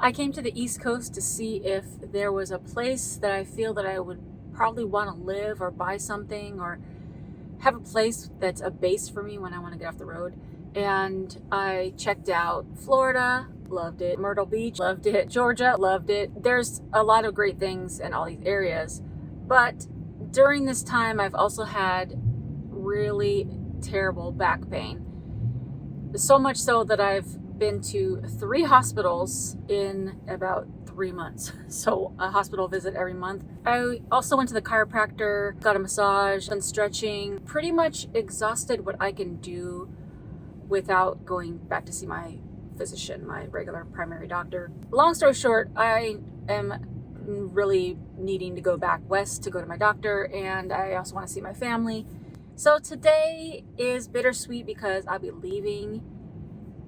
I came to the East Coast to see if there was a place that I feel that I would probably want to live or buy something or have a place that's a base for me when I want to get off the road. And I checked out Florida, loved it. Myrtle Beach, loved it. Georgia, loved it. There's a lot of great things in all these areas. But during this time, I've also had really terrible back pain. So much so that I've been to 3 hospitals in about 3 months. So a hospital visit every month. I also went to the chiropractor, got a massage, done stretching, pretty much exhausted what I can do without going back to see my physician, my regular primary doctor. Long story short, I am really needing to go back west to go to my doctor, and I also want to see my family. So today is bittersweet because I'll be leaving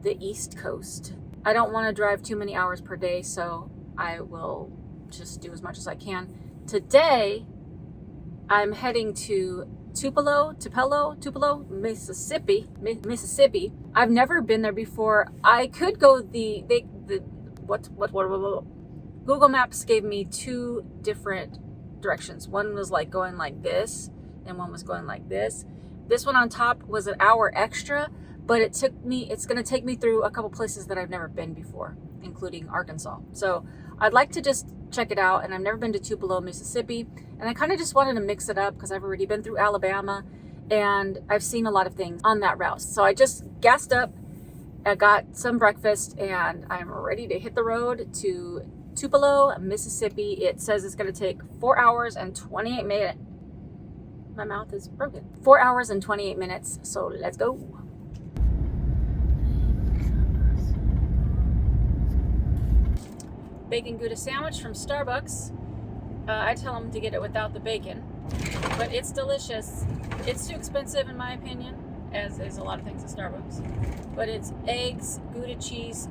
the East Coast. I don't want to drive too many hours per day, so I will just do as much as I can. Today, I'm heading to Tupelo, Mississippi. I've never been there before. I could go Google Maps gave me 2 different directions. One was like going like this, and one was going like this. This one on top was an hour extra, but it's going to take me through a couple places that I've never been before, including Arkansas. So I'd like to just check it out, and I've never been to Tupelo, Mississippi, and I kind of just wanted to mix it up because I've already been through Alabama, and I've seen a lot of things on that route. So I just gassed up, I got some breakfast, and I'm ready to hit the road to Tupelo, Mississippi. It says it's going to take 4 hours and 28 minutes. My mouth is broken. 4 hours and 28 minutes, so let's go. Bacon Gouda sandwich from Starbucks. I tell them to get it without the bacon, but it's delicious. It's too expensive in my opinion, as is a lot of things at Starbucks. But it's eggs, Gouda cheese,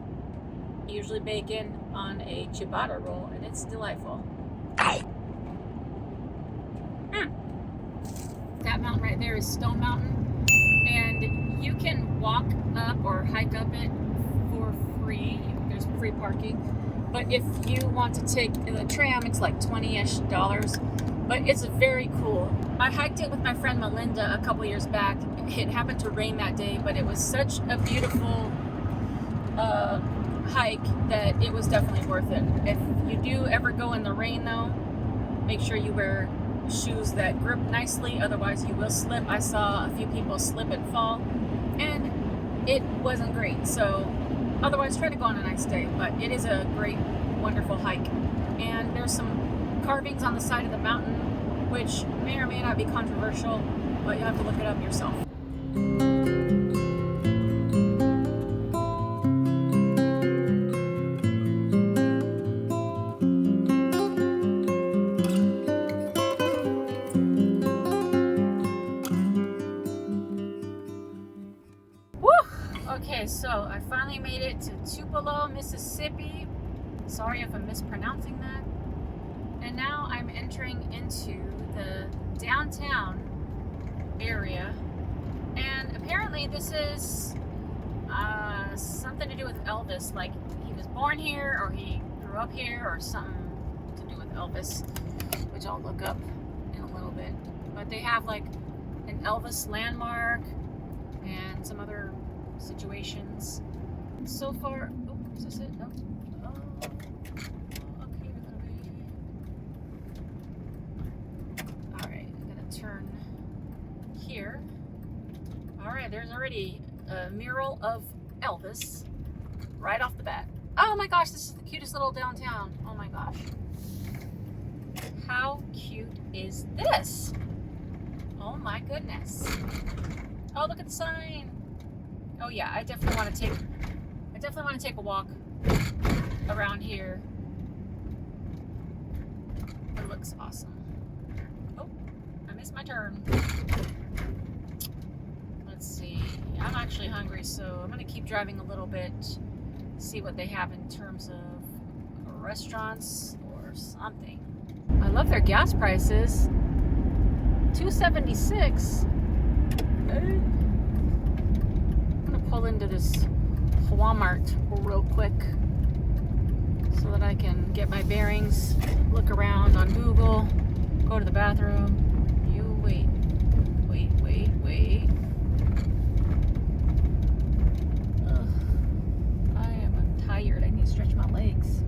usually bacon on a ciabatta roll, and it's delightful. That mountain right there is Stone Mountain, and you can walk up or hike up it for free. There's free parking. But if you want to take the tram, it's like $20-ish. But it's very cool. I hiked it with my friend Melinda a couple years back. It happened to rain that day, but it was such a beautiful hike that it was definitely worth it. If you do ever go in the rain though, make sure you wear shoes that grip nicely, otherwise you will slip. I saw a few people slip and fall, and it wasn't great. So otherwise, try to go on a nice day, but it is a great, wonderful hike. And there's some carvings on the side of the mountain, which may or may not be controversial, but you'll have to look it up yourself. Okay, so I finally made it to Tupelo, Mississippi. Sorry if I'm mispronouncing that. And now I'm entering into the downtown area. And apparently this is something to do with Elvis. Like he was born here or he grew up here or something to do with Elvis, which I'll look up in a little bit. But they have like an Elvis landmark and some other situations. So far, oh, is this it? No. Oh, okay, alright, I'm gonna turn here. Alright, there's already a mural of Elvis right off the bat. Oh my gosh, this is the cutest little downtown. Oh my gosh. How cute is this? Oh my goodness. Oh, look at the sign. Oh yeah, I definitely want to take a walk around here. It looks awesome. Oh, I missed my turn. Let's see. I'm actually hungry, so I'm gonna keep driving a little bit, see what they have in terms of restaurants or something. I love their gas prices. $2.76. I'm gonna pull into this Walmart real quick. I can get my bearings, look around on Google, go to the bathroom. You wait. Ugh. I am tired. I need to stretch my legs.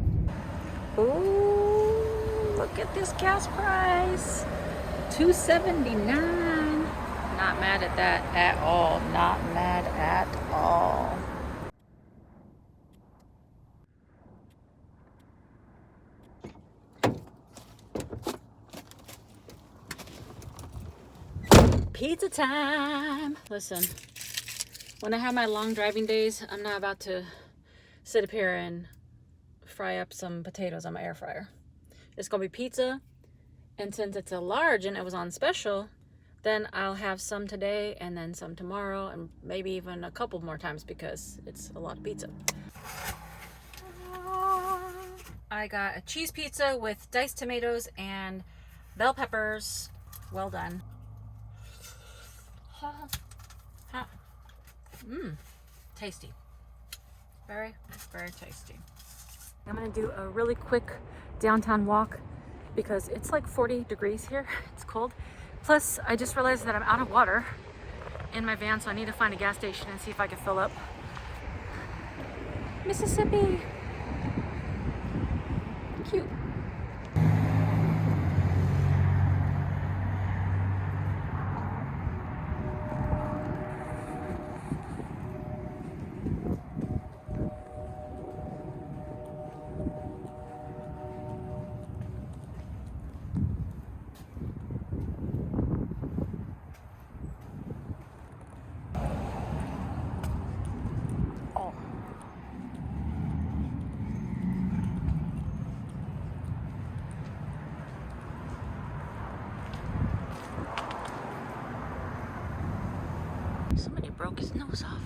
Ooh, look at this gas price. $2.79. Not mad at that at all. Not mad at all. Pizza time. Listen, when I have my long driving days, I'm not about to sit up here and fry up some potatoes on my air fryer. It's gonna be pizza, and since it's a large and it was on special, then I'll have some today and then some tomorrow and maybe even a couple more times because it's a lot of pizza. I got a cheese pizza with diced tomatoes and bell peppers. Well done. Tasty. Very, very tasty. I'm gonna do a really quick downtown walk because it's like 40 degrees here. It's cold. Plus, I just realized that I'm out of water in my van, so I need to find a gas station and see if I can fill up. Mississippi. Cute. Somebody broke his nose off.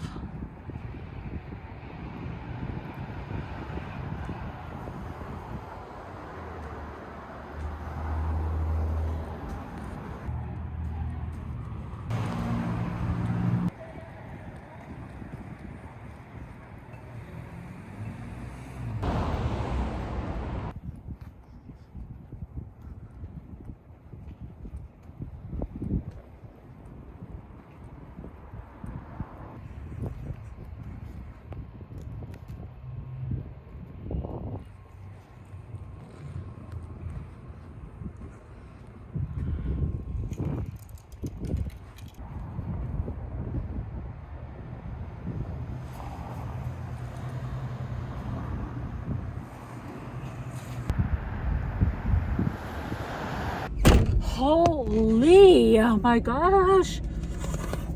Holy, oh my gosh.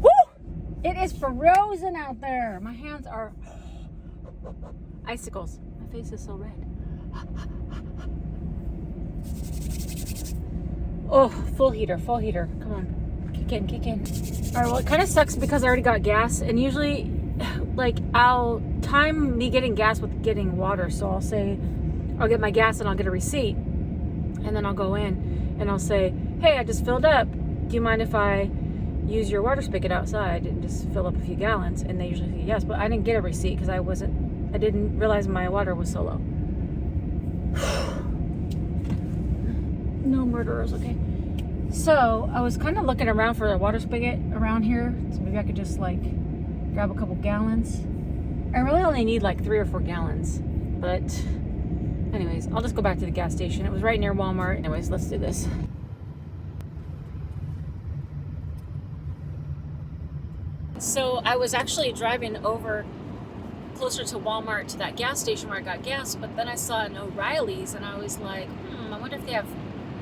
Woo! It is frozen out there. My hands are icicles. My face is so red. Oh, full heater. Come on, kick in. All right, well, it kind of sucks because I already got gas, and usually, like, I'll time me getting gas with getting water. So I'll say, I'll get my gas and I'll get a receipt, and then I'll go in and I'll say, hey, I just filled up. Do you mind if I use your water spigot outside and just fill up a few gallons? And they usually say yes, but I didn't get a receipt because I didn't realize my water was so low. No murderers, okay. So I was kind of looking around for a water spigot around here. So maybe I could just like grab a couple gallons. I really only need like 3 or 4 gallons, but anyways, I'll just go back to the gas station. It was right near Walmart. Anyways, let's do this. So I was actually driving over closer to Walmart to that gas station where I got gas, but then I saw an O'Reilly's and I was like, I wonder if they have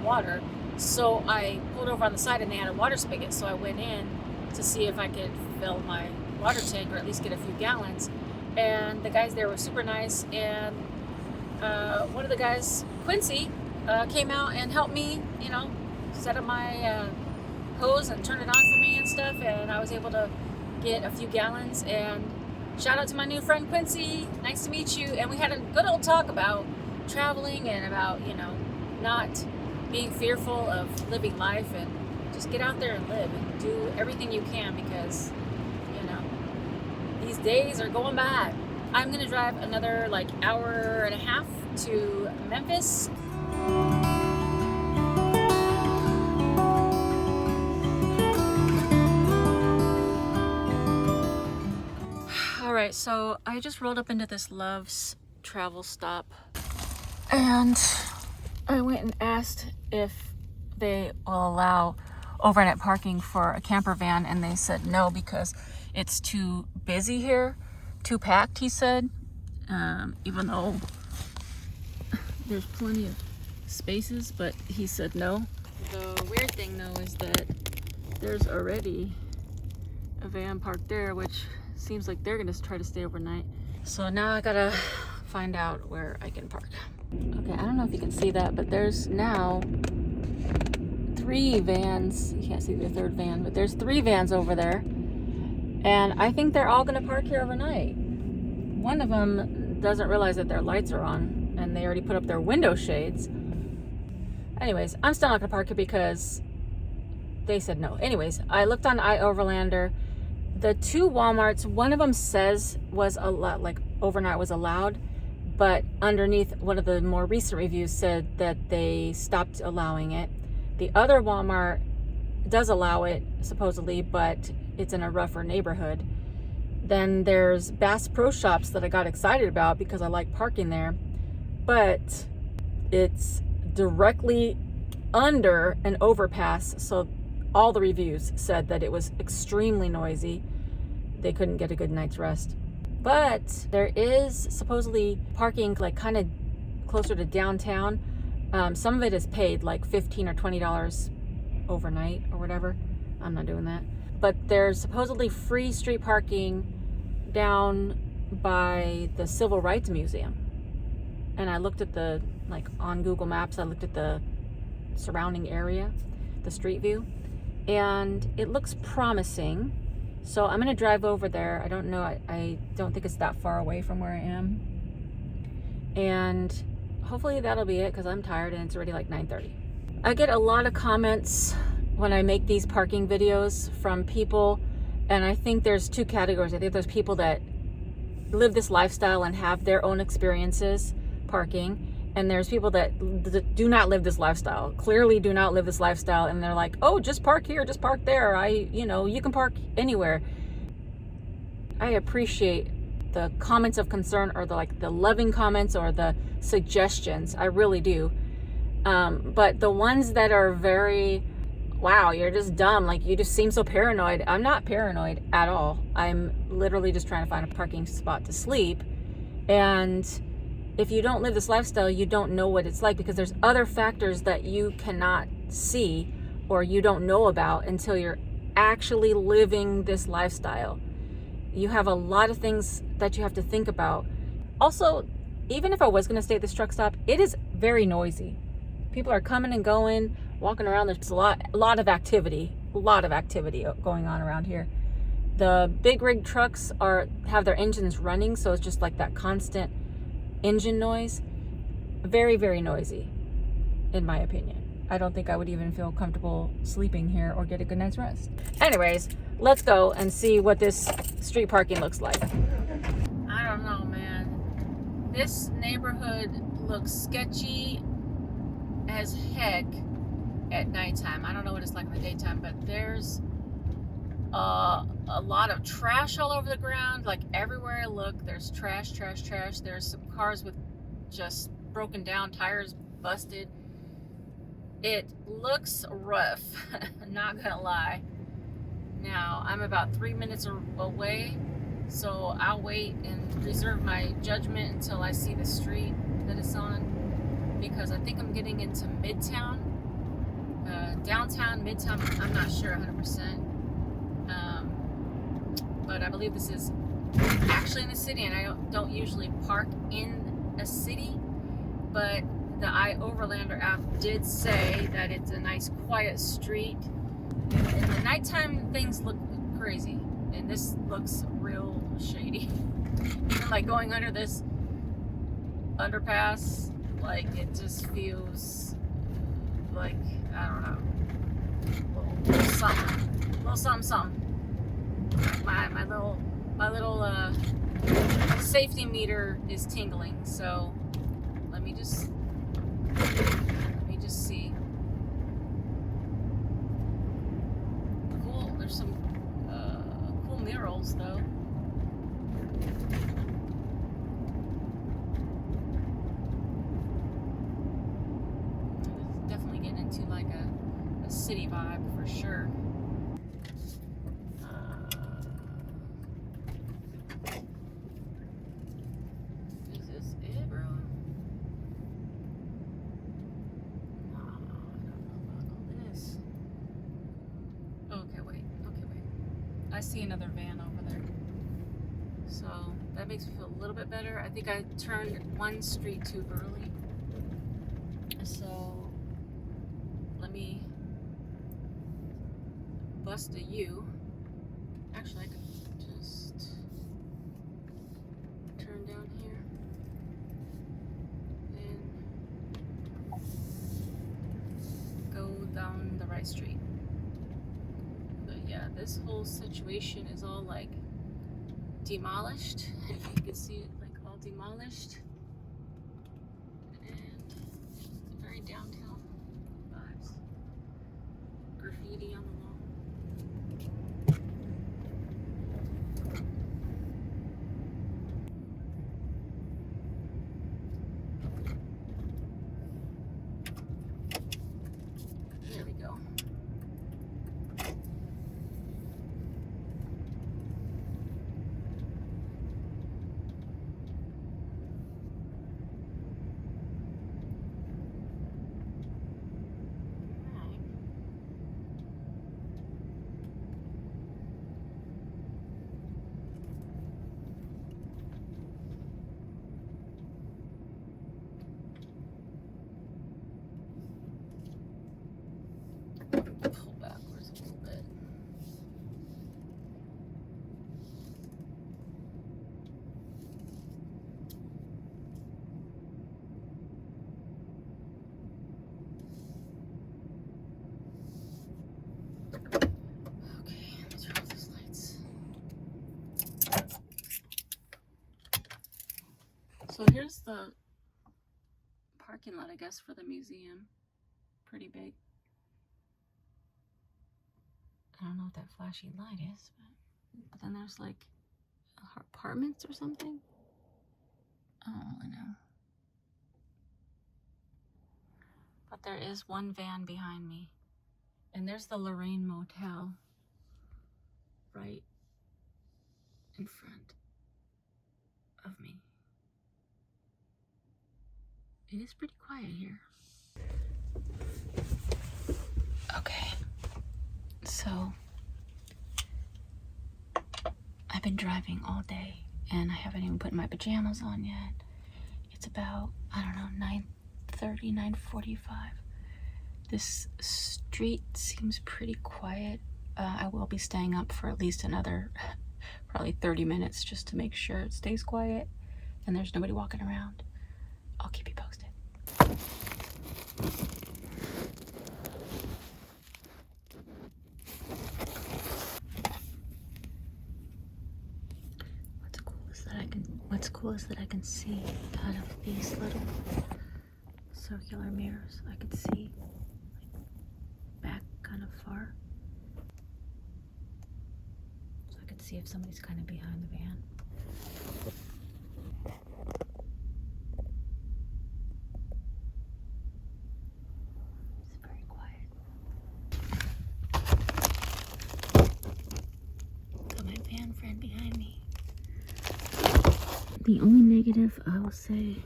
water. So I pulled over on the side and they had a water spigot. So I went in to see if I could fill my water tank or at least get a few gallons. And the guys there were super nice. And one of the guys, Quincy, came out and helped me, set up my hose and turn it on for me and stuff. And I was able to get a few gallons. And shout out to my new friend Quincy. Nice to meet you. And we had a good old talk about traveling and about, not being fearful of living life and just get out there and live and do everything you can because, these days are going by. I'm gonna drive another like hour and a half to Memphis. All right, so I just rolled up into this Love's travel stop and I went and asked if they will allow overnight parking for a camper van, and they said no because it's too busy here, too packed, he said, even though there's plenty of spaces, but he said no. The weird thing though is that there's already a van parked there, which seems like they're gonna try to stay overnight. So now I gotta find out where I can park. Okay, I don't know if you can see that, but there's now 3 vans. You can't see the third van, but there's 3 vans over there. And I think they're all gonna park here overnight. One of them doesn't realize that their lights are on and they already put up their window shades. Anyways, I'm still not gonna park here because they said no. Anyways, I looked on iOverlander. The 2 Walmarts, one of them says was a lot, like overnight was allowed, but underneath one of the more recent reviews said that they stopped allowing it. The other Walmart does allow it supposedly, but it's in a rougher neighborhood. Then there's Bass Pro Shops that I got excited about because I like parking there, but it's directly under an overpass, so all the reviews said that it was extremely noisy. They couldn't get a good night's rest. But there is supposedly parking like kind of closer to downtown. Some of it is paid like $15 or $20 overnight or whatever. I'm not doing that. But there's supposedly free street parking down by the Civil Rights Museum. And I looked at the, like on Google Maps, I looked at the surrounding area, the street view, and it looks promising. So I'm gonna drive over there. I don't know, I don't think it's that far away from where I am. And hopefully that'll be it because I'm tired and it's already like 9:30. I get a lot of comments when I make these parking videos from people, and I think there's 2 categories. I think there's people that live this lifestyle and have their own experiences parking, and there's people that do not live this lifestyle, clearly do not live this lifestyle, and they're like, oh, just park here, just park there, you can park anywhere. I appreciate the comments of concern, or the loving comments or the suggestions. I really do. But the ones that are very, wow, you're just dumb, like you just seem so paranoid. I'm not paranoid at all. I'm literally just trying to find a parking spot to sleep. And if you don't live this lifestyle, you don't know what it's like, because there's other factors that you cannot see or you don't know about until you're actually living this lifestyle. You have a lot of things that you have to think about. Also, even if I was going to stay at this truck stop, it is very noisy. People are coming and going, walking around. There's a lot of activity going on around here. The big rig trucks have their engines running, so it's just like that constant engine noise. Very, very noisy, in my opinion. I don't think I would even feel comfortable sleeping here or get a good night's rest. Anyways, let's go and see what this street parking looks like. I don't know, man. This neighborhood looks sketchy as heck at nighttime. I don't know what it's like in the daytime, but there's a lot of trash all over the ground. Like everywhere I look, there's trash. There's some cars with just broken down tires, busted. It looks rough, not gonna lie. Now, I'm about 3 minutes away, so I'll wait and reserve my judgment until I see the street that it's on, because I think I'm getting into Midtown, downtown, Midtown, I'm not sure 100%. But I believe this is actually in the city, and I don't usually park in a city, but the iOverlander app did say that it's a nice quiet street. In the nighttime, things look crazy, and this looks real shady. Even like going under this underpass, like it just feels like, I don't know, a little something. My My little safety meter is tingling, so let me just see. Cool. There's some cool murals though. Definitely getting into like a city vibe for sure. Is this it, bro? No, I don't know about all this. Okay, wait. I see another van over there. So that makes me feel a little bit better. I think I turned one street too early. So let me bust a U. Actually, I could just turn down here and go down the right street. But yeah, this whole situation is all like demolished. If you can see it, like all demolished. And very downtown vibes. Graffiti on the wall. There we go. Pull backwards a little bit. Okay, let's turn off these lights. So here's the parking lot, I guess, for the museum. Pretty big. I don't know what that flashing light is, but then there's like apartments or something. I don't really know. But there is one van behind me. And there's the Lorraine Motel right in front of me. It is pretty quiet here. Okay. So I've been driving all day and I haven't even put my pajamas on yet. It's about, I don't know, 9:30, 9:45. This street seems pretty quiet. I will be staying up for at least another probably 30 minutes just to make sure it stays quiet and there's nobody walking around. I'll keep you posted. What's cool is that I can see out of these little circular mirrors. I can see back kind of far. So I can see if somebody's kind of behind the van. It's very quiet. Got my van friend behind me. The only negative I will say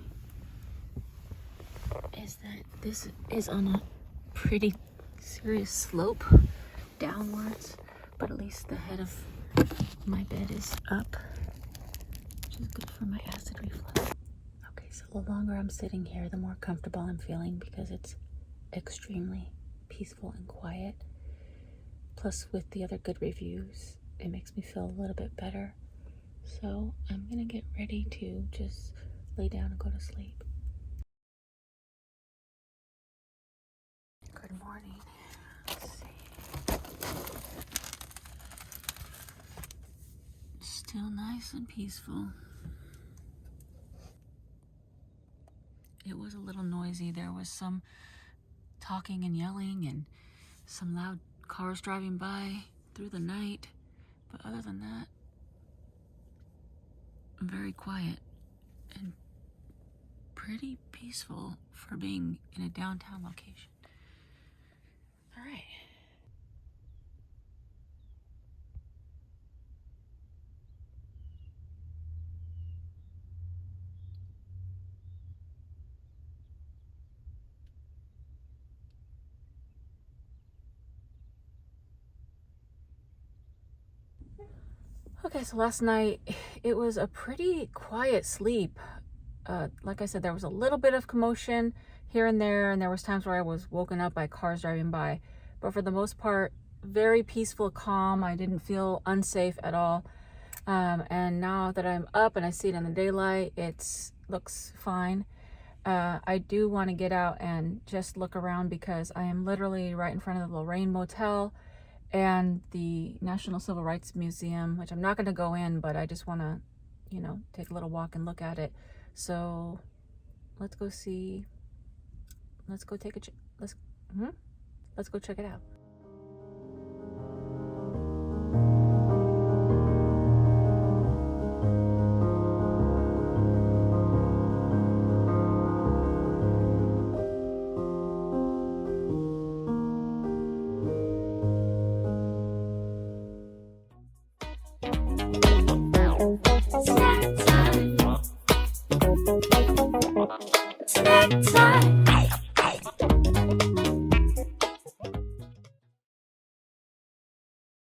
is that this is on a pretty serious slope downwards, but at least the head of my bed is up, which is good for my acid reflux. Okay, so the longer I'm sitting here, the more comfortable I'm feeling because it's extremely peaceful and quiet. Plus, with the other good reviews, it makes me feel a little bit better. So I'm gonna get ready to just lay down and go to sleep. Good morning. Let's see. Still Real nice and peaceful. It was a little noisy. There was some talking and yelling and some loud cars driving by through the night. But other than that, very quiet and pretty peaceful for being in a downtown location. All right. Okay, so last night it was a pretty quiet sleep. Like I said, there was a little bit of commotion here and there was times where I was woken up by cars driving by. But for the most part, very peaceful, calm. I didn't feel unsafe at all. And now that I'm up and I see it in the daylight, it looks fine. I do want to get out and just look around because I am literally right in front of the Lorraine Motel and the National Civil Rights Museum, which I'm not going to go in, but I just want to, take a little walk and look at it. So let's go see. Let's go take a let's go check it out. Snack time.